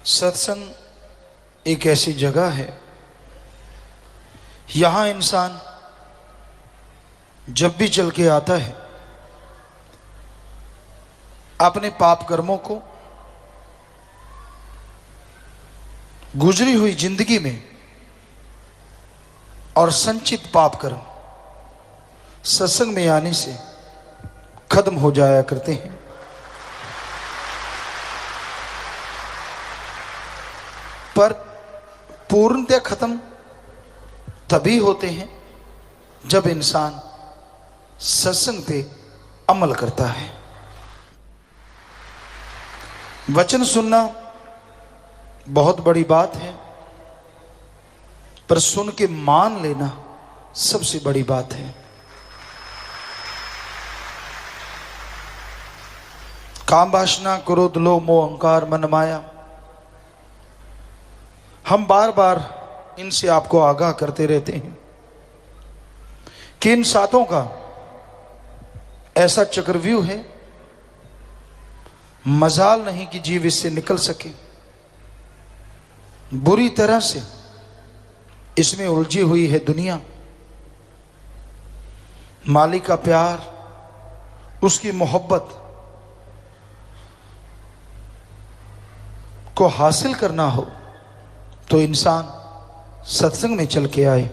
सत्संग एक ऐसी जगह है, यहां इंसान जब भी चल के आता है अपने पाप कर्मों को, गुजरी हुई जिंदगी में और संचित पाप कर्म सत्संग में आने से खत्म हो जाया करते हैं। पर पूर्णतः खत्म तभी होते हैं जब इंसान सत्संग पे अमल करता है। वचन सुनना बहुत बड़ी बात है, पर सुन के मान लेना सबसे बड़ी बात है। काम वासना क्रोध लोभ मोह अहंकार मन माया, हम बार बार इनसे आपको आगाह करते रहते हैं कि इन सातों का ऐसा चक्रव्यूह है, मजाल नहीं कि जीव इससे निकल सके। बुरी तरह से इसमें उलझी हुई है दुनिया। मालिक का प्यार, उसकी मोहब्बत को हासिल करना हो तो इंसान सत्संग में चल के आए।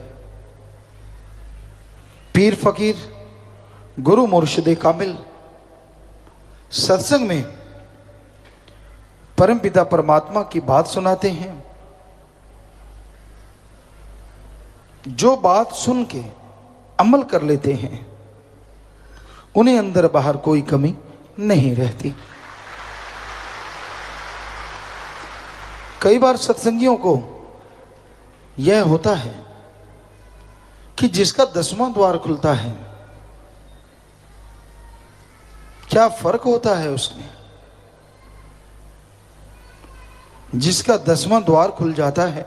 पीर फकीर गुरु मुर्शिदे कामिल सत्संग में परमपिता परमात्मा की बात सुनाते हैं। जो बात सुन के अमल कर लेते हैं उन्हें अंदर बाहर कोई कमी नहीं रहती। कई बार सत्संगियों को यह होता है कि जिसका 10वां द्वार खुलता है, क्या फर्क होता है उसमें। जिसका 10वां द्वार खुल जाता है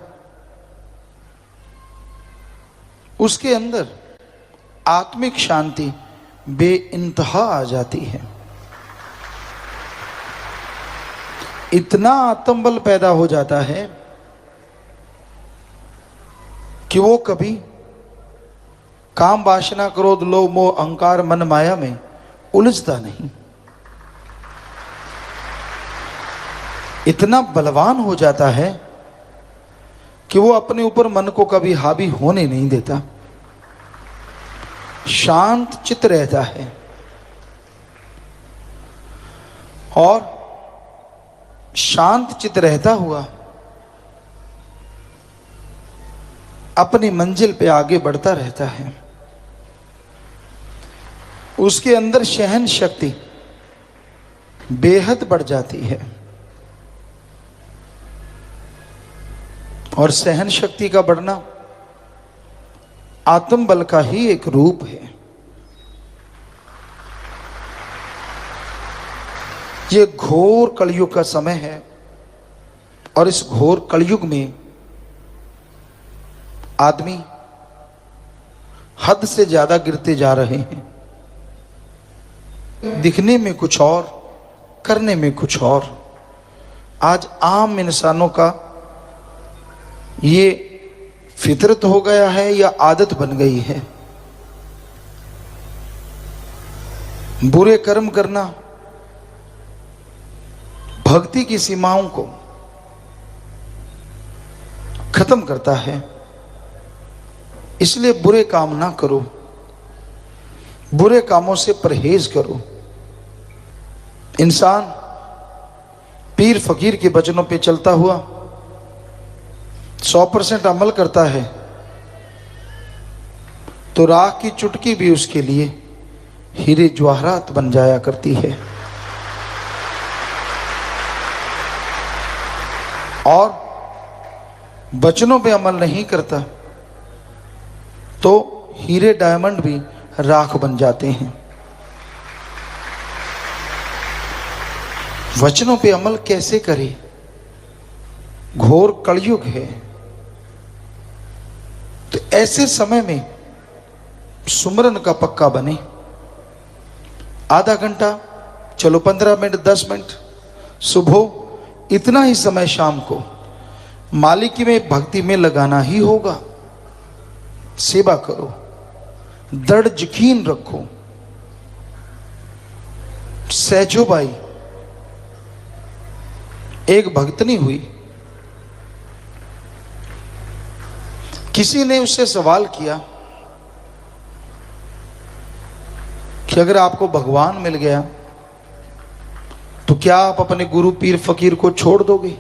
उसके अंदर आत्मिक शांति बेइंतहा आ जाती है। इतना आत्मबल पैदा हो जाता है कि वो कभी काम वासना क्रोध लोभ मोह अहंकार मन माया में उलझता नहीं। इतना बलवान हो जाता है कि वो अपने ऊपर मन को कभी हावी होने नहीं देता, शांत चित्त रहता है और शांत चित्त रहता हुआ अपनी मंजिल पे आगे बढ़ता रहता है। उसके अंदर सहन शक्ति बेहद बढ़ जाती है और सहन शक्ति का बढ़ना आत्मबल का ही एक रूप है। ये घोर कलयुग का समय है और इस घोर कलयुग में आदमी हद से ज्यादा गिरते जा रहे हैं। दिखने में कुछ और, करने में कुछ और। आज आम इंसानों का ये फितरत हो गया है या आदत बन गई है। बुरे कर्म करना भक्ति की सीमाओं को खत्म करता है। इसलिए बुरे काम ना करो, बुरे कामों से परहेज करो। इंसान पीर फकीर के वचनों पे चलता हुआ 100% अमल करता है तो राख की चुटकी भी उसके लिए हीरे जवाहरात बन जाया करती है। और वचनों पे अमल नहीं करता तो हीरे डायमंड भी राख बन जाते हैं। वचनों पे अमल कैसे करे? घोर कलयुग है, तो ऐसे समय में सुमरन का पक्का बने। आधा घंटा, चलो 15 मिनट, 10 मिनट, सुबह इतना ही समय शाम को मालिक की में भक्ति में लगाना ही होगा। सेवा करो, दृढ़ यकीन रखो। सहजोबाई एक भक्तनी हुई। किसी ने उससे सवाल किया कि अगर आपको भगवान मिल गया तो क्या आप अपने गुरु पीर फकीर को छोड़ दोगे?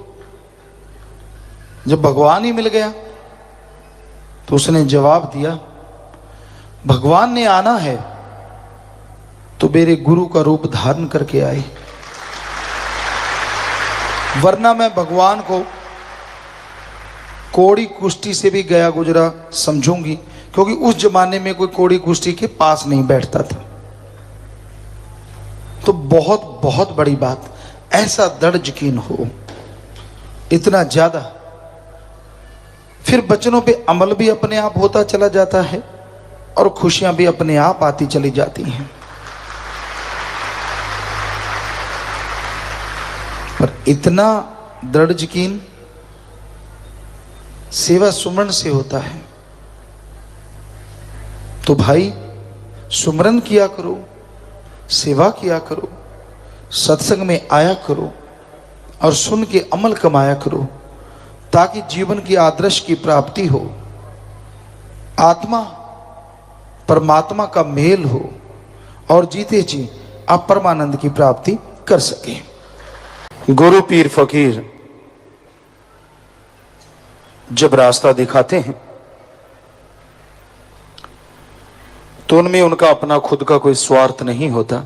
जब भगवान ही मिल गया तो उसने जवाब दिया, भगवान ने आना है तो मेरे गुरु का रूप धारण करके आए, वरना मैं भगवान को कोड़ी कुश्ती से भी गया गुजरा समझूंगी, क्योंकि उस जमाने में कोई कोड़ी कुश्ती के पास नहीं बैठता था। तो बहुत बहुत बड़ी बात, ऐसा दृढ़ यकीन हो, इतना ज्यादा, फिर बचनों पे अमल भी अपने आप होता चला जाता है और खुशियां भी अपने आप आती चली जाती हैं। पर इतना दृढ़ यकीन सेवा सुमरन से होता है। तो भाई सुमरन किया करो, सेवा किया करो, सत्संग में आया करो और सुन के अमल कमाया करो, ताकि जीवन की आदर्श की प्राप्ति हो, आत्मा परमात्मा का मेल हो और जीते जी आप परमानंद की प्राप्ति कर सके। गुरु पीर फकीर जब रास्ता दिखाते हैं तो उनमें उनका अपना खुद का कोई स्वार्थ नहीं होता,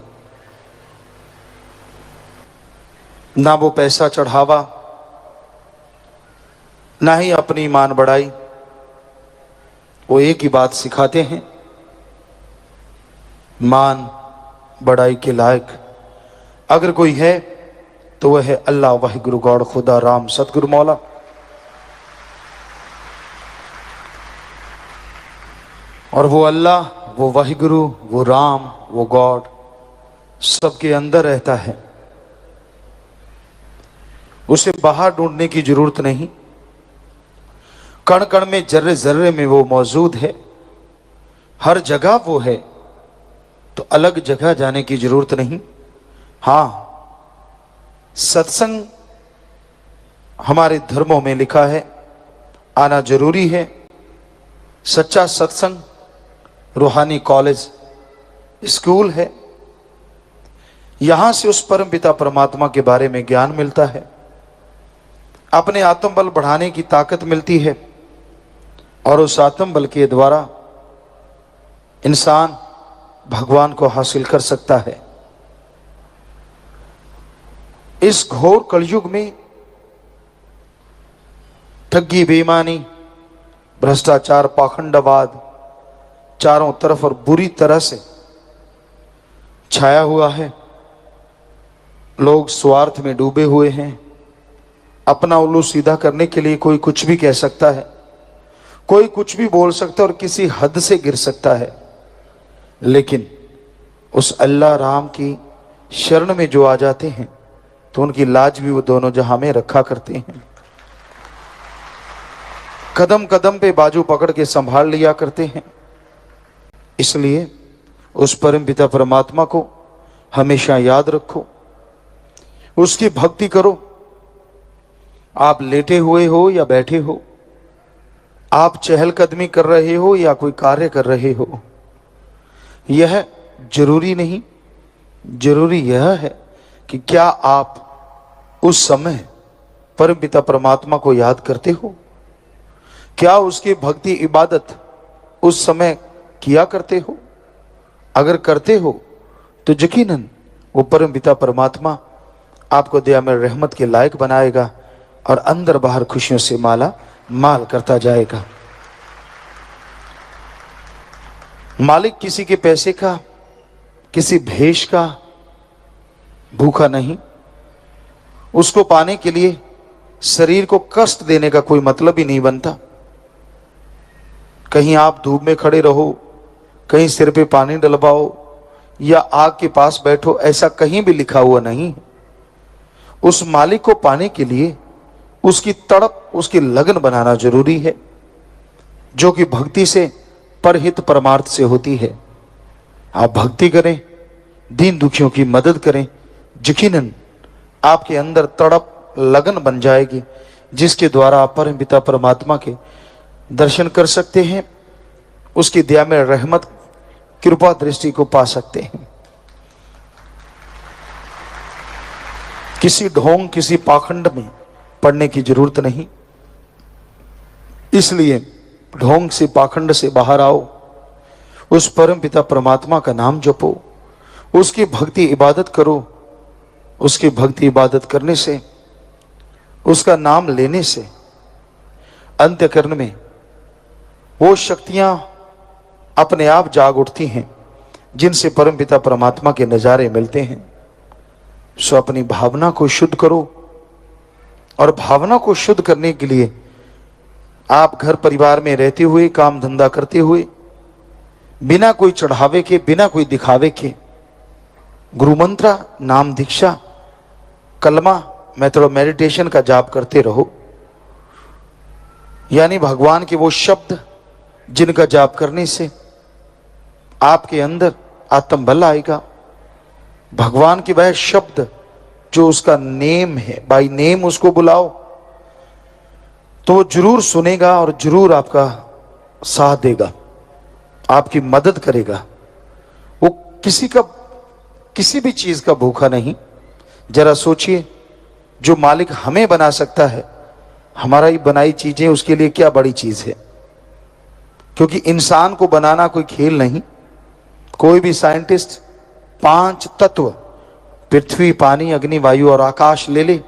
ना वो पैसा चढ़ावा, ना ही अपनी ईमान बढ़ाई। वो एक ही बात सिखाते हैं, मान बढ़ाई के लायक अगर कोई है तो वह है अल्लाह वाहिगुरु गॉड खुदा राम सतगुरु मौला। और वो अल्लाह, वो वाहिगुरु, वो राम, वो गॉड सबके अंदर रहता है, उसे बाहर ढूंढने की जरूरत नहीं। कण कण में, जर्रे जर्रे में वो मौजूद है, हर जगह वो है, तो अलग जगह जाने की जरूरत नहीं। हां, सत्संग हमारे धर्मों में लिखा है आना जरूरी है। सच्चा सत्संग रूहानी कॉलेज स्कूल है, यहां से उस परम पिता परमात्मा के बारे में ज्ञान मिलता है, अपने आत्मबल बढ़ाने की ताकत मिलती है और उस आत्मबल के द्वारा इंसान भगवान को हासिल कर सकता है। इस घोर कलयुग में ठगी, बेईमानी, भ्रष्टाचार, पाखंडवाद चारों तरफ और बुरी तरह से छाया हुआ है। लोग स्वार्थ में डूबे हुए हैं। अपना उल्लू सीधा करने के लिए कोई कुछ भी कह सकता है, कोई कुछ भी बोल सकता है और किसी हद से गिर सकता है। लेकिन उस अल्लाह राम की शरण में जो आ जाते हैं तो उनकी लाज भी वो दोनों जहां में रखा करते हैं। कदम कदम पे बाजू पकड़ के संभाल लिया करते हैं। इसलिए उस परम पिता परमात्मा को हमेशा याद रखो, उसकी भक्ति करो। आप लेटे हुए हो या बैठे हो, आप चहलकदमी कर रहे हो या कोई कार्य कर रहे हो, यह जरूरी नहीं। जरूरी यह है कि क्या आप उस समय परम पिता परमात्मा को याद करते हो, क्या उसकी भक्ति इबादत उस समय किया करते हो। अगर करते हो तो यकीनन वो परम पिता परमात्मा आपको दया में रहमत के लायक बनाएगा और अंदर बाहर खुशियों से माला माल करता जाएगा। मालिक किसी के पैसे का, किसी भेष का भूखा नहीं। उसको पाने के लिए शरीर को कष्ट देने का कोई मतलब ही नहीं बनता। कहीं आप धूप में खड़े रहो, कहीं सिर पे पानी डलवाओ या आग के पास बैठो, ऐसा कहीं भी लिखा हुआ नहीं। उस मालिक को पाने के लिए उसकी तड़प, उसकी लगन बनाना जरूरी है, जो कि भक्ति से परहित परमार्थ से होती है। आप भक्ति करें, दीन दुखियों की मदद करें, यकीनन आपके अंदर तड़प लगन बन जाएगी, जिसके द्वारा आप परम पिता परमात्मा के दर्शन कर सकते हैं, उसकी दया में रहमत कृपा दृष्टि को पा सकते हैं। किसी ढोंग, किसी पाखंड में पड़ने की जरूरत नहीं। इसलिए ढोंग से, पाखंड से बाहर आओ, उस परम पिता परमात्मा का नाम जपो, उसकी भक्ति इबादत करो। उसकी भक्ति इबादत करने से, उसका नाम लेने से अंतःकरण में वो शक्तियां अपने आप जाग उठती हैं जिनसे परम पिता परमात्मा के नजारे मिलते हैं। सो अपनी भावना को शुद्ध करो, और भावना को शुद्ध करने के लिए आप घर परिवार में रहते हुए, काम धंधा करते हुए, बिना कोई चढ़ावे के, बिना कोई दिखावे के गुरु मंत्र, नाम दीक्षा, कलमा, मेथड मेडिटेशन का जाप करते रहो। यानी भगवान के वो शब्द जिनका जाप करने से आपके अंदर आत्म बल आएगा। भगवान के वह शब्द जो उसका नेम है, बाई नेम उसको बुलाओ तो वो जरूर सुनेगा और जरूर आपका साथ देगा, आपकी मदद करेगा। वो किसी भी चीज का भूखा नहीं। जरा सोचिए, जो मालिक हमें बना सकता है, हमारा ही बनाई चीजें उसके लिए क्या बड़ी चीज है। क्योंकि इंसान को बनाना कोई खेल नहीं। कोई भी साइंटिस्ट 5 तत्व, पृथ्वी, पानी, अग्नि, वायु और आकाश ले ले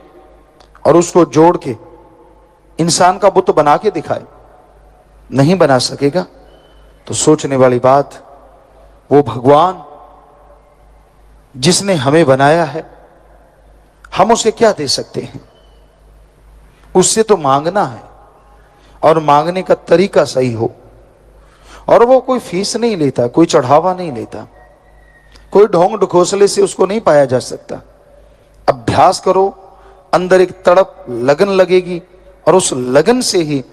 और उसको जोड़ के इंसान का बुत बना के दिखाए, नहीं बना सकेगा। तो सोचने वाली बात, वो भगवान जिसने हमें बनाया है, हम उसे क्या दे सकते हैं? उससे तो मांगना है, और मांगने का तरीका सही हो। और वो कोई फीस नहीं लेता, कोई चढ़ावा नहीं लेता, कोई ढोंग ढकोसले से उसको नहीं पाया जा सकता। अभ्यास करो, अंदर एक तड़प, लगन लगेगी, और उस लगन से ही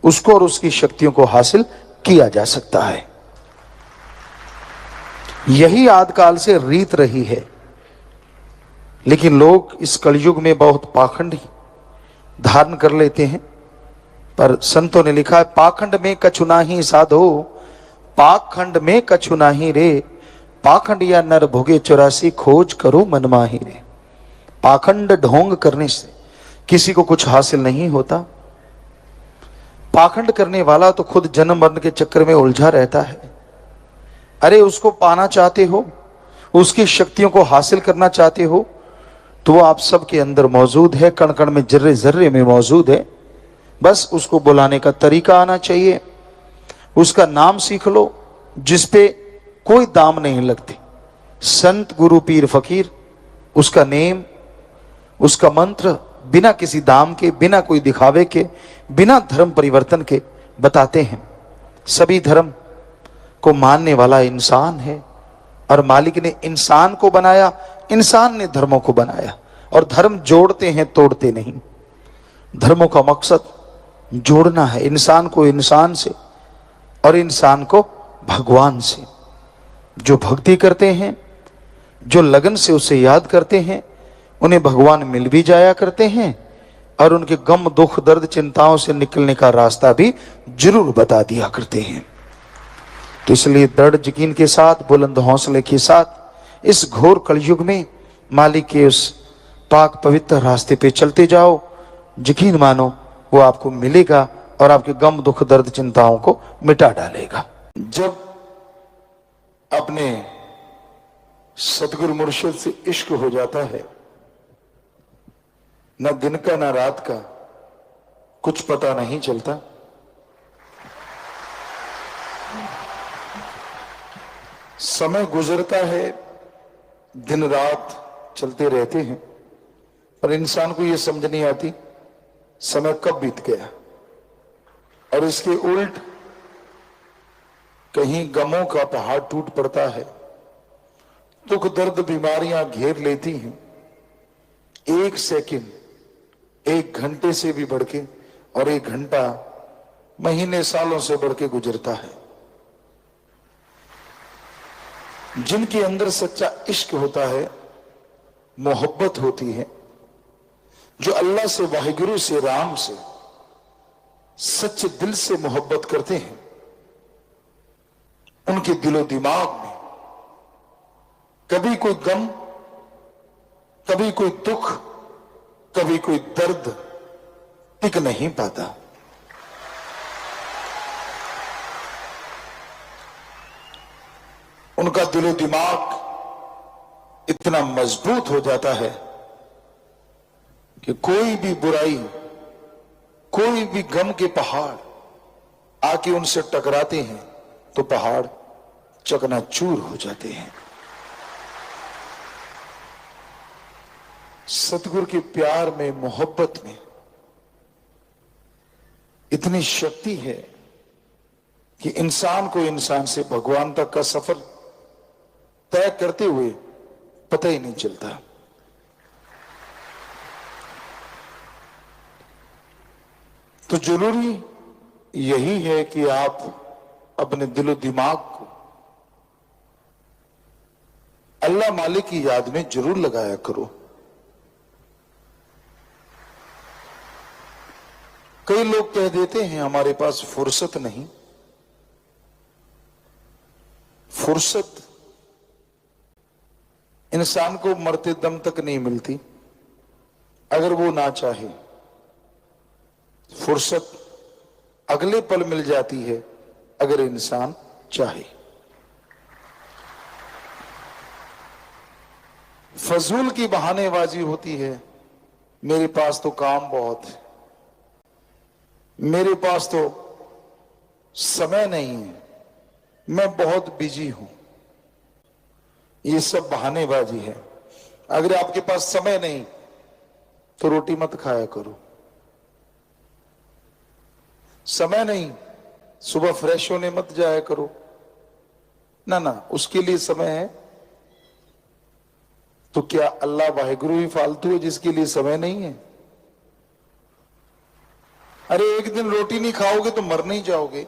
उसको और उसकी शक्तियों को हासिल किया जा सकता है। यही आदिकाल से रीत रही है। लेकिन लोग इस कलयुग में बहुत पाखंड धारण कर लेते हैं। पर संतों ने लिखा है, पाखंड में कछु नाही साधो, पाखंड में कछु नाही रे, पाखंड या नर भोगे 84 खोज करो मन माही रे। पाखंड ढोंग करने से किसी को कुछ हासिल नहीं होता। पाखंड करने वाला तो खुद जन्म मरण के चक्कर में उलझा रहता है। अरे उसको पाना चाहते हो, उसकी शक्तियों को हासिल करना चाहते हो, तो वो आप सबके अंदर मौजूद है, कण कण में, जर्रे जर्रे में मौजूद है। बस उसको बुलाने का तरीका आना चाहिए। उसका नाम सीख लो जिसपे कोई दाम नहीं लगते। संत, गुरु, पीर, फकीर, उसका नेम, उसका मंत्र बिना किसी दाम के, बिना कोई दिखावे के, बिना धर्म परिवर्तन के बताते हैं। सभी धर्म को मानने वाला इंसान है, और मालिक ने इंसान को बनाया, इंसान ने धर्मों को बनाया। और धर्म जोड़ते हैं, तोड़ते नहीं। धर्मों का मकसद जोड़ना है, इंसान को इंसान से और इंसान को भगवान से। जो भक्ति करते हैं, जो लगन से उसे याद करते हैं, उन्हें भगवान मिल भी जाया करते हैं, और उनके गम, दुख, दर्द, चिंताओं से निकलने का रास्ता भी जरूर बता दिया करते हैं। तो इसलिए दृढ़ यकीन के साथ, बुलंद हौसले के साथ इस घोर कलयुग में मालिक के उस पाक पवित्र रास्ते पे चलते जाओ। यकीन मानो वो आपको मिलेगा और आपके गम, दुख, दर्द, चिंताओं को मिटा डालेगा। जब अपने सतगुरु मुर्शिद से इश्क हो जाता है, न दिन का न रात का कुछ पता नहीं चलता। समय गुजरता है, दिन रात चलते रहते हैं, पर इंसान को यह समझ नहीं आती समय कब बीत गया। और इसके उल्ट कहीं गमों का पहाड़ टूट पड़ता है, दुख, दर्द, बीमारियां घेर लेती हैं, एक सेकंड एक घंटे से भी बढ़ के, और एक घंटा महीने सालों से बढ़ के गुजरता है। जिनके अंदर सच्चा इश्क होता है, मोहब्बत होती है, जो अल्लाह से, वाहिगुरु से, राम से सच्चे दिल से मोहब्बत करते हैं, उनके दिलो दिमाग में कभी कोई गम, कभी कोई दुख, कभी कोई दर्द टिक नहीं पाता। उनका दिलो दिमाग इतना मजबूत हो जाता है कि कोई भी बुराई, कोई भी गम के पहाड़ आके उनसे टकराते हैं तो पहाड़ चकनाचूर हो जाते हैं। सतगुरु के प्यार में, मोहब्बत में इतनी शक्ति है कि इंसान को इंसान से भगवान तक का सफर तय करते हुए पता ही नहीं चलता। तो जरूरी यही है कि आप अपने दिलो दिमाग को अल्लाह मालिक की याद में जरूर लगाया करो। कई लोग कह देते हैं हमारे पास फुर्सत नहीं। फुर्सत इंसान को मरते दम तक नहीं मिलती अगर वो ना चाहे। फुर्सत अगले पल मिल जाती है अगर इंसान चाहे। फजूल की बहानेबाजी होती है, मेरे पास तो काम बहुत है, मेरे पास तो समय नहीं है, मैं बहुत बिजी हूं। ये सब बहानेबाजी है। अगर आपके पास समय नहीं तो रोटी मत खाया करो। समय नहीं, सुबह फ्रेश होने मत जाया करो। ना ना, उसके लिए समय है। तो क्या अल्लाह वाहिगुरु ही फालतू है जिसके लिए समय नहीं है? अरे एक दिन रोटी नहीं खाओगे तो मर नहीं जाओगे,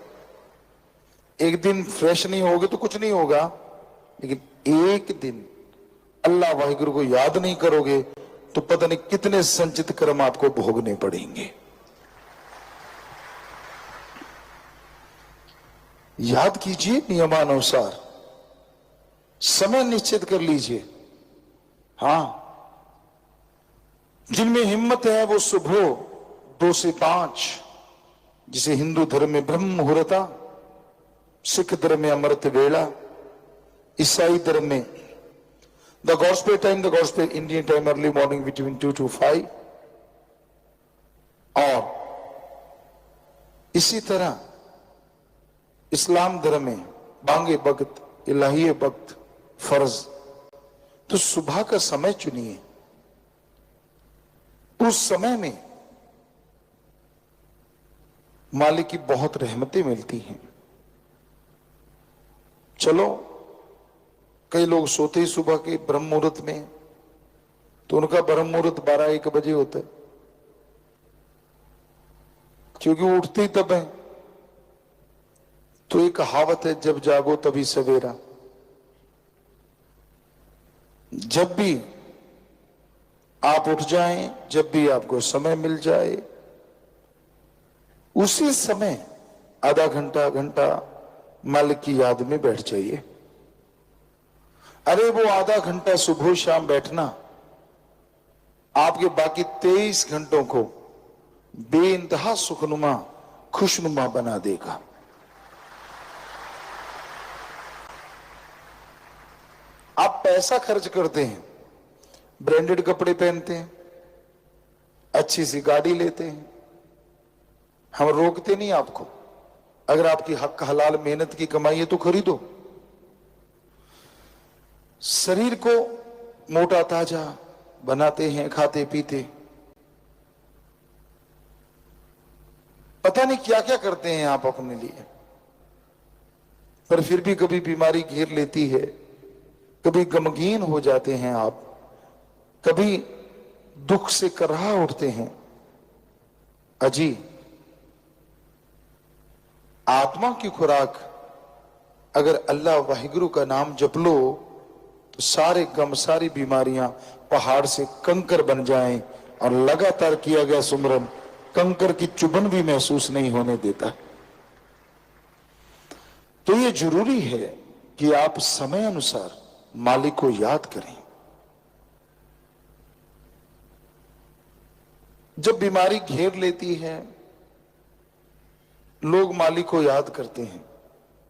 एक दिन फ्रेश नहीं होगे तो कुछ नहीं होगा, लेकिन एक दिन अल्लाह वाहिगुरु को याद नहीं करोगे तो पता नहीं कितने संचित कर्म आपको भोगने पड़ेंगे। याद कीजिए, नियमानुसार समय निश्चित कर लीजिए। हां, जिनमें हिम्मत है वो सुबह 2 से 5, जिसे हिंदू धर्म में ब्रह्म मुहूर्ता, सिख धर्म में अमृत वेला, ईसाई धर्म में the gospel time, the gospel Indian time early morning between 2 to 5, और इसी तरह इस्लाम धर्म में बांगे वक्त, इलाही वक्त, फर्ज। तो सुबह का समय चुनिए। उस समय में मालिक की बहुत रहमतें मिलती हैं। चलो, कई लोग सोते ही सुबह के ब्रह्म मुहूर्त में, तो उनका ब्रह्म मुहूर्त 12-1 बजे होता है, क्योंकि वो उठते ही तब है। तो एक कहावत है, जब जागो तभी सवेरा। जब भी आप उठ जाएं, जब भी आपको समय मिल जाए, उसी समय आधा घंटा घंटा मालिक की याद में बैठ जाइए। अरे वो आधा घंटा सुबह शाम बैठना आपके बाकी 23 घंटों को बेइंतहा सुखनुमा, खुशनुमा बना देगा। आप पैसा खर्च करते हैं, ब्रांडेड कपड़े पहनते हैं, अच्छी सी गाड़ी लेते हैं, हम रोकते नहीं आपको। अगर आपकी हक हलाल मेहनत की कमाई है तो खरीदो। शरीर को मोटा ताजा बनाते हैं, खाते पीते, पता नहीं क्या क्या करते हैं आप अपने लिए, पर फिर भी कभी बीमारी घेर लेती है, कभी गमगीन हो जाते हैं आप, कभी दुख से कर्हा उठते हैं। अजी, आत्मा की खुराक अगर अल्लाह वाहिगुरु का नाम जप लो तो सारे गम, सारी बीमारियां पहाड़ से कंकर बन जाएं और लगातार किया गया सुमरन कंकर की चुभन भी महसूस नहीं होने देता। तो ये जरूरी है कि आप समय अनुसार मालिक को याद करें। जब बीमारी घेर लेती है, लोग मालिक को याद करते हैं।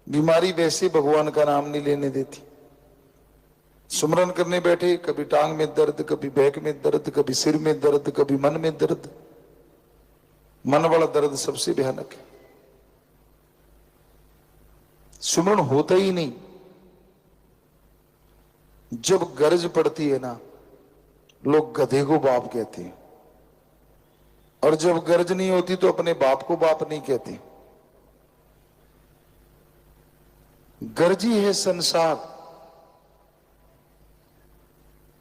बीमारी वैसे भगवान का नाम नहीं लेने देती। सुमरन करने बैठे, कभी टांग में दर्द, कभी बैक में दर्द, कभी सिर में दर्द, कभी मन में दर्द। मन वाला दर्द सबसे भयानक है। सुमरन होता ही नहीं। जब गरज पड़ती है ना, लोग गधे को बाप कहते हैं, और जब गरज नहीं होती तो अपने बाप को बाप नहीं कहते। गरजी है संसार,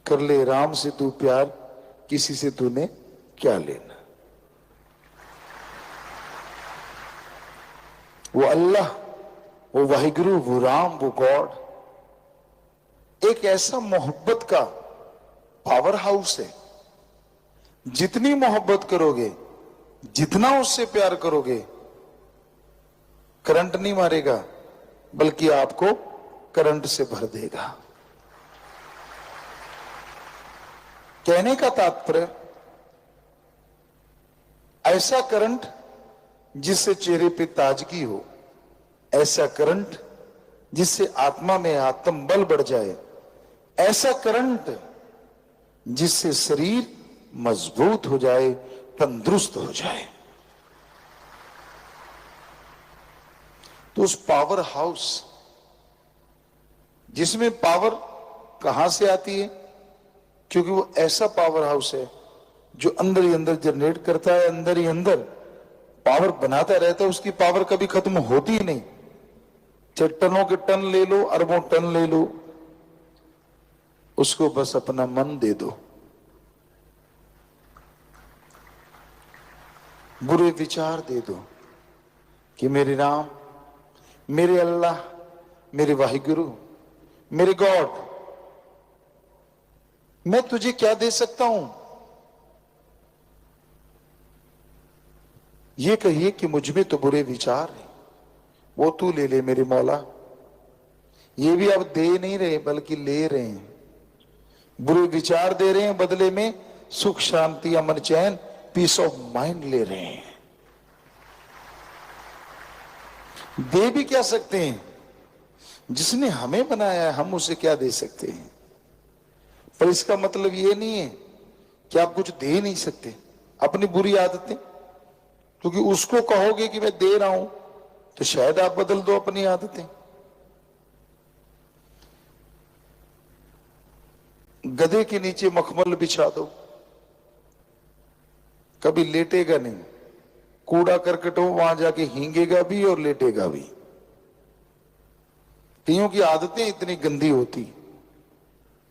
कर ले राम से तू प्यार, किसी से तूने क्या लेना। वो अल्लाह, वो वाहिगुरु, वो राम, वो गॉड एक ऐसा मोहब्बत का पावर हाउस है। जितनी मोहब्बत करोगे, जितना उससे प्यार करोगे, करंट नहीं मारेगा बल्कि आपको करंट से भर देगा। कहने का तात्पर्य, ऐसा करंट जिससे चेहरे पे ताजगी हो, ऐसा करंट जिससे आत्मा में आत्म बल बढ़ जाए, ऐसा करंट जिससे शरीर मजबूत हो जाए, तंदुरुस्त हो जाए। तो उस पावर हाउस, जिसमें पावर कहां से आती है? क्योंकि वो ऐसा पावर हाउस है जो अंदर ही अंदर जनरेट करता है, अंदर ही अंदर पावर बनाता रहता है। उसकी पावर कभी खत्म होती ही नहीं। चाहे टनों के टन ले लो, अरबों टन ले लो, उसको बस अपना मन दे दो। बुरे विचार दे दो कि मेरे राम, मेरे अल्लाह, मेरे वाहिगुरु, मेरे गॉड, मैं तुझे क्या दे सकता हूं? ये कहिए कि मुझ में तो बुरे विचार हैं, वो तू ले ले मेरे मौला। ये भी अब दे नहीं रहे बल्कि ले रहे हैं। बुरे विचार दे रहे हैं, बदले में सुख, शांति, अमन, चैन, पीस ऑफ माइंड ले रहे हैं। दे भी क्या सकते हैं? जिसने हमें बनाया है, हम उसे क्या दे सकते हैं? पर इसका मतलब ये नहीं है कि आप कुछ दे नहीं सकते। अपनी बुरी आदतें, क्योंकि उसको कहोगे कि मैं दे रहा हूं तो शायद आप बदल दो अपनी आदतें। गधे के नीचे मखमल बिछा दो, कभी लेटेगा नहीं। कूड़ा करकट हो, वहां जाके हींगेगा भी और लेटेगा भी। कईयों की आदतें इतनी गंदी होती।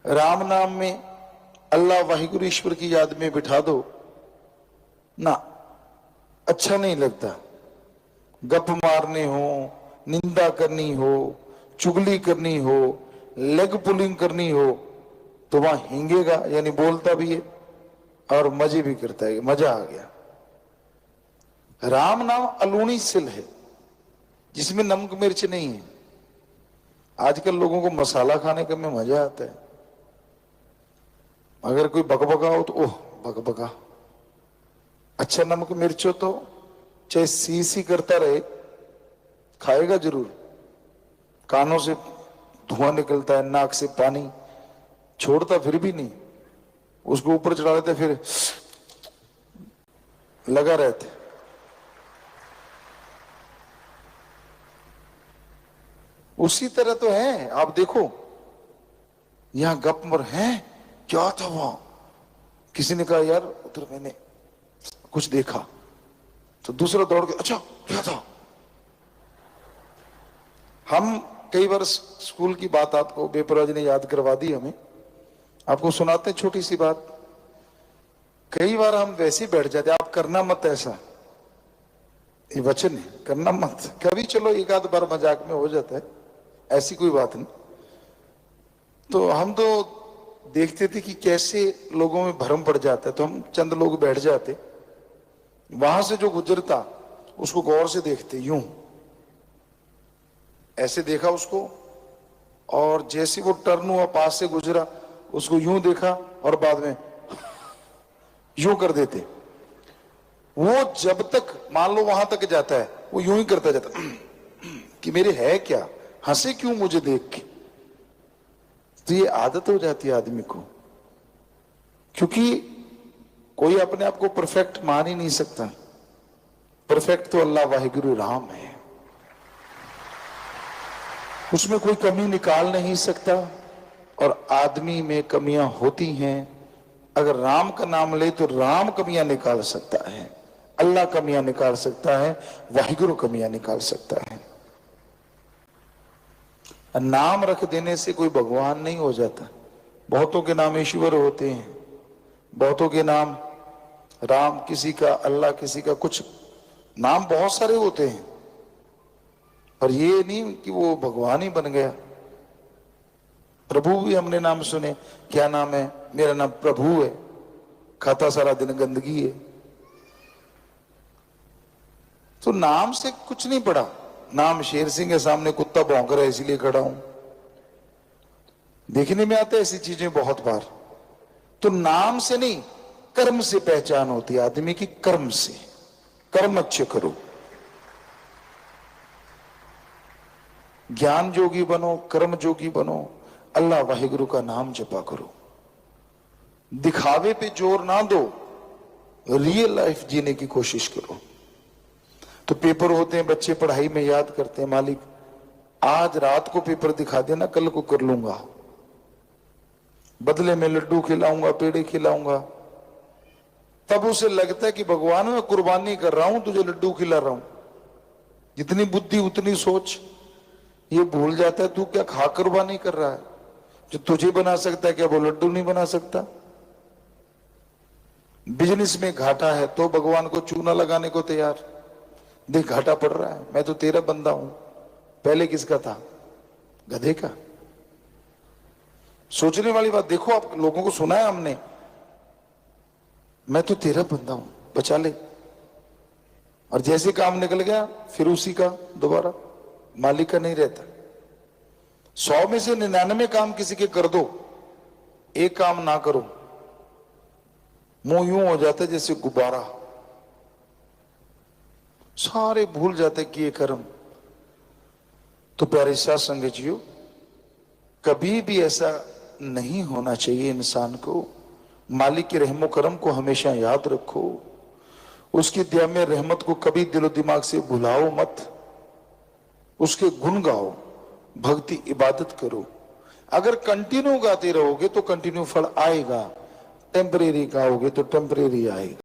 राम नाम में अल्लाह वाहिगुरु ईश्वर की याद में बिठा दो ना, अच्छा नहीं लगता। गप मारने हो, निंदा करनी हो, चुगली करनी हो, लेग पुलिंग करनी हो, तो वहां हींगेगा, यानी बोलता भी है और मजे भी करता है। मजा आ गया। राम नाम अलूणी सिल है जिसमें नमक मिर्च नहीं है। आजकल लोगों को मसाला खाने का में मजा आता है। अगर कोई बकबका हो तो ओह बकबका, अच्छा नमक मिर्च हो तो चाहे सी सी करता रहे, खाएगा जरूर। कानों से धुआं निकलता है, नाक से पानी छोड़ता फिर भी नहीं, उसको ऊपर चढ़ा लेते, फिर लगा रहते। उसी तरह तो है। आप देखो यहां गप मर है, क्या था वहां? किसी ने कहा यार उधर मैंने कुछ देखा, तो दूसरा दौड़ के अच्छा क्या था? हम कई बार स्कूल की बात आपको बेपरवाह ने याद करवा दी हमें, आपको सुनाते हैं छोटी सी बात। कई बार हम वैसे ही बैठ जाते, आप करना मत ऐसा, ये वचन है, करना मत। कभी चलो एक आध बार मजाक में हो जाता है, ऐसी कोई बात नहीं। तो हम तो देखते थे कि कैसे लोगों में भ्रम पड़ जाता है, तो हम चंद लोग बैठ जाते, वहां से जो गुजरता उसको गौर से देखते, यूं ऐसे देखा उसको, और जैसे वो टर्न हुआ पास से गुजरा उसको यूं देखा और बाद में यूं कर देते। वो जब तक मान लो वहां तक जाता है वो यूं ही करता जाता कि मेरे है क्या, हंसे क्यों मुझे देख के। तो ये आदत हो जाती है आदमी को, क्योंकि कोई अपने आप को परफेक्ट मान ही नहीं सकता। परफेक्ट तो अल्लाह वाहिगुरु राम है, उसमें कोई कमी निकाल नहीं सकता। और आदमी में कमियां होती हैं, अगर राम का नाम ले तो राम कमियां निकाल सकता है, अल्लाह कमियां निकाल सकता है, वाहिगुरु कमियां निकाल सकता है। नाम रख देने से कोई भगवान नहीं हो जाता। बहुतों के नाम ईश्वर होते हैं, बहुतों के नाम राम, किसी का अल्लाह, किसी का कुछ, नाम बहुत सारे होते हैं, पर ये नहीं कि वो भगवान ही बन गया। प्रभु भी हमने नाम सुने, क्या नाम है, मेरा नाम प्रभु है, खाता सारा दिन गंदगी है। तो नाम से कुछ नहीं पड़ा। नाम शेर सिंह के सामने कुत्ता भौंक रहा है इसलिए खड़ा हूं, देखने में आता है ऐसी चीजें बहुत बार। तो नाम से नहीं, कर्म से पहचान होती है आदमी की, कर्म से। कर्म अच्छे करो, ज्ञान जोगी बनो, कर्म जोगी बनो, अल्लाह वाहिगुरु का नाम जपा करो। दिखावे पे जोर ना दो, रियल लाइफ जीने की कोशिश करो। तो पेपर होते हैं, बच्चे पढ़ाई में याद करते हैं, मालिक आज रात को पेपर दिखा देना, कल को कर लूंगा, बदले में लड्डू खिलाऊंगा, पेड़े खिलाऊंगा। तब उसे लगता है कि भगवान मैं कुर्बानी कर रहा हूं, तुझे लड्डू खिला रहा हूं। जितनी बुद्धि उतनी सोच। ये भूल जाता है तू क्या खा कुर्बानी कर रहा है, जो तुझे बना सकता है क्या वो लड्डू नहीं बना सकता। बिजनेस में घाटा है तो भगवान को चूना लगाने को तैयार, देख घाटा पड़ रहा है, मैं तो तेरा बंदा हूं। पहले किसका था, गधे का। सोचने वाली बात, देखो आप लोगों को सुना है हमने, मैं तो तेरा बंदा हूं, बचा ले। और जैसे काम निकल गया फिर उसी का दोबारा, मालिक का नहीं रहता। 100 में से 99 काम किसी के कर दो, एक काम ना करो, मुंह यूं हो जाता है जैसे गुब्बारा, सारे भूल जाते कि ये कर्म। तो प्यारे साथ संगतियों, कभी भी ऐसा नहीं होना चाहिए इंसान को। मालिक के रहमो करम को हमेशा याद रखो, उसकी दया में रहमत को कभी दिलो दिमाग से भुलाओ मत, उसके गुण गाओ, भक्ति इबादत करो। अगर कंटिन्यू गाते रहोगे तो कंटिन्यू फल आएगा, टेम्परेरी गाओगे तो टेम्परेरी आएगा।